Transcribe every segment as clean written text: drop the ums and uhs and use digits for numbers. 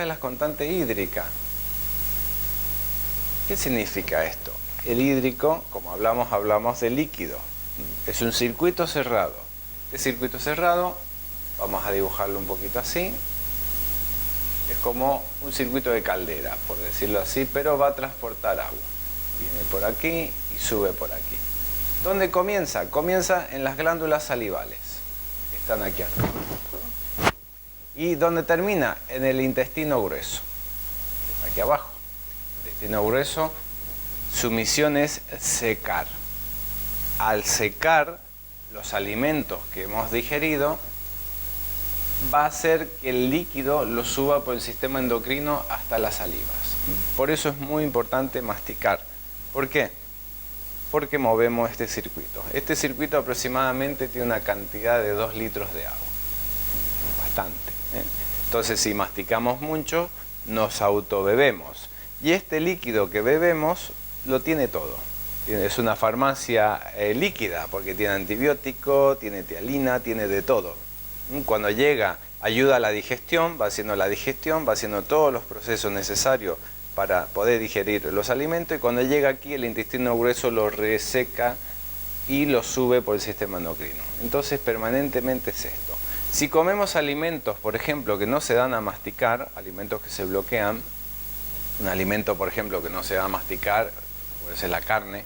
esta es la constante hídrica. ¿Qué significa esto? El hídrico, como hablamos de líquido. Es un circuito cerrado. Este circuito cerrado, vamos a dibujarlo un poquito así. Es como un circuito de caldera, por decirlo así, pero va a transportar agua. Viene por aquí y sube por aquí. ¿Dónde comienza? Comienza en las glándulas salivales, que están aquí arriba. ¿Y dónde termina? En el intestino grueso, que está aquí abajo. El intestino grueso, su misión es secar. Al secar los alimentos que hemos digerido, va a hacer que el líquido lo suba por el sistema endocrino hasta las salivas. Por eso es muy importante masticar. ¿Por qué? Porque movemos este circuito. Este circuito aproximadamente tiene una cantidad de 2 litros de agua. Bastante. Entonces, si masticamos mucho, nos autobebemos. Y este líquido que bebemos lo tiene todo. Es una farmacia líquida, porque tiene antibiótico, tiene tialina, tiene de todo. Cuando llega, ayuda a la digestión, va haciendo todos los procesos necesarios para poder digerir los alimentos, y cuando llega aquí el intestino grueso lo reseca y lo sube por el sistema endocrino. Entonces permanentemente es esto. Si comemos alimentos, por ejemplo, que no se dan a masticar, alimentos que se bloquean, un alimento, por ejemplo, que no se va a masticar, puede ser la carne,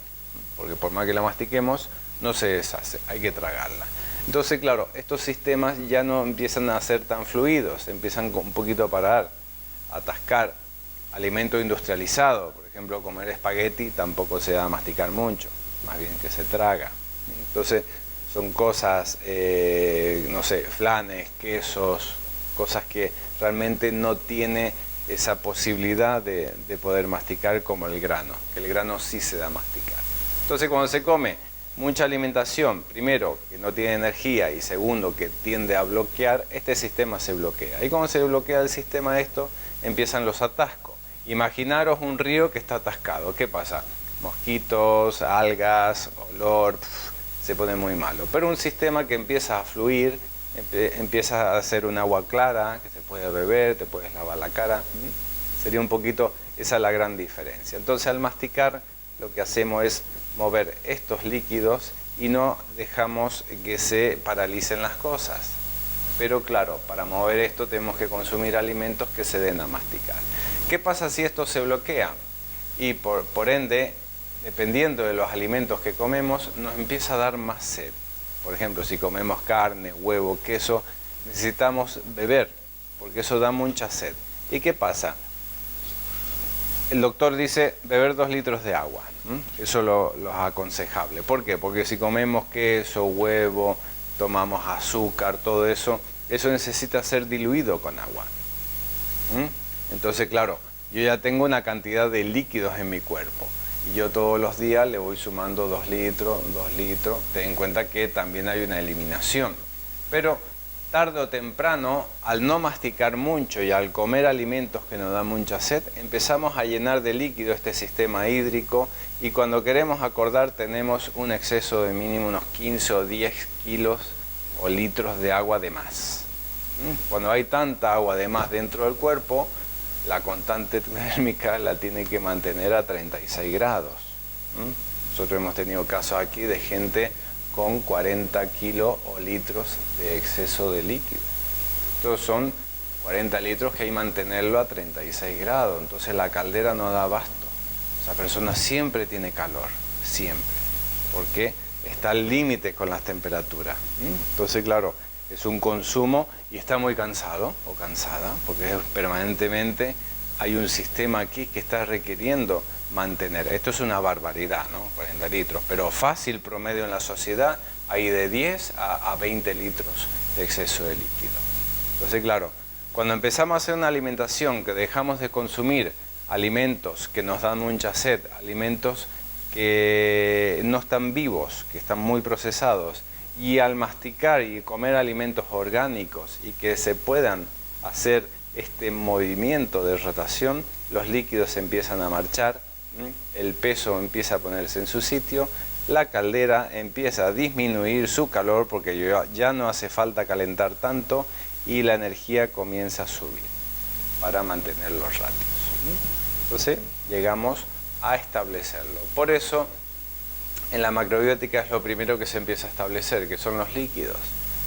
porque por más que la mastiquemos, no se deshace, hay que tragarla. Entonces, claro, estos sistemas ya no empiezan a ser tan fluidos, empiezan un poquito a parar, a atascar. Alimento industrializado, por ejemplo, comer espagueti tampoco se da a masticar mucho, más bien que se traga. Entonces, son cosas, no sé, flanes, quesos, cosas que realmente no tiene esa posibilidad de poder masticar como el grano, que el grano sí se da a masticar. Entonces, cuando se come mucha alimentación, primero, que no tiene energía, y segundo, que tiende a bloquear, este sistema se bloquea. Y cuando se bloquea el sistema de esto, empiezan los atascos. Imaginaros un río que está atascado. ¿Qué pasa? Mosquitos, algas, olor, se pone muy malo. Pero un sistema que empieza a fluir, empieza a hacer un agua clara, que se puede beber, te puedes lavar la cara. Sería un poquito, esa es la gran diferencia. Entonces, al masticar, lo que hacemos es mover estos líquidos y no dejamos que se paralicen las cosas. Pero claro, para mover esto tenemos que consumir alimentos que se den a masticar. ¿Qué pasa si esto se bloquea? Y por ende, dependiendo de los alimentos que comemos, nos empieza a dar más sed. Por ejemplo, si comemos carne, huevo, queso, necesitamos beber, porque eso da mucha sed. ¿Y qué pasa? El doctor dice beber 2 litros de agua. Eso lo es aconsejable. ¿Por qué? Porque si comemos queso, huevo, tomamos azúcar, todo eso, eso necesita ser diluido con agua. Entonces, claro, yo ya tengo una cantidad de líquidos en mi cuerpo. Y yo todos los días le voy sumando 2 litros, 2 litros. Ten en cuenta que también hay una eliminación. Pero tarde o temprano, al no masticar mucho y al comer alimentos que nos dan mucha sed, empezamos a llenar de líquido este sistema hídrico, y cuando queremos acordar tenemos un exceso de mínimo unos 15 o 10 kilos o litros de agua de más. Cuando hay tanta agua de más dentro del cuerpo, la constante térmica la tiene que mantener a 36 grados. Nosotros hemos tenido casos aquí de gente con 40 kilos o litros de exceso de líquido. Entonces son 40 litros que hay que mantenerlo a 36 grados. Entonces la caldera no da abasto. Esa persona siempre tiene calor, siempre. Porque está al límite con las temperaturas. Entonces, claro, es un consumo y está muy cansado o cansada, porque permanentemente hay un sistema aquí que está requiriendo mantener. Esto es una barbaridad, ¿no? 40 litros, pero fácil promedio en la sociedad hay de 10 a 20 litros de exceso de líquido. Entonces, claro, cuando empezamos a hacer una alimentación que dejamos de consumir alimentos que nos dan mucha sed, alimentos que no están vivos, que están muy procesados, y al masticar y comer alimentos orgánicos y que se puedan hacer este movimiento de rotación, los líquidos empiezan a marchar, el peso empieza a ponerse en su sitio, la caldera empieza a disminuir su calor porque ya no hace falta calentar tanto y la energía comienza a subir. para mantener los ratios. Entonces llegamos a establecerlo. Por eso en la macrobiótica es lo primero que se empieza a establecer, que son los líquidos,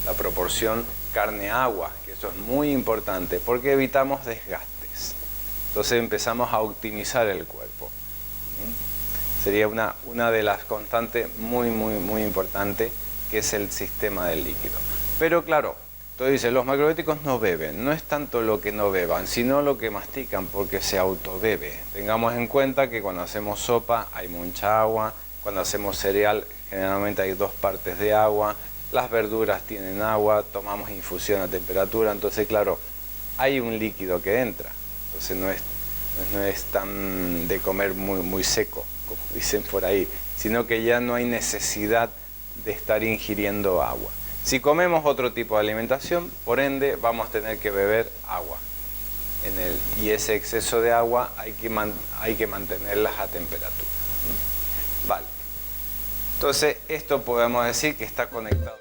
la proporción carne-agua, que eso es muy importante porque evitamos desgastes. Entonces empezamos a optimizar el cuerpo. Sería una de las constantes muy importante, que es el sistema del líquido. Pero claro, entonces dice, los macrobióticos no beben. No es tanto lo que no beban, sino lo que mastican, porque se autobebe. Tengamos en cuenta que cuando hacemos sopa hay mucha agua, cuando hacemos cereal generalmente hay 2 partes de agua, las verduras tienen agua, tomamos infusión a temperatura, entonces claro, hay un líquido que entra. Entonces no es tan de comer muy seco, como dicen por ahí, sino que ya no hay necesidad de estar ingiriendo agua. Si comemos otro tipo de alimentación, por ende vamos a tener que beber agua. Y ese exceso de agua hay que mantenerlas a temperatura. Vale. Entonces esto podemos decir que está conectado.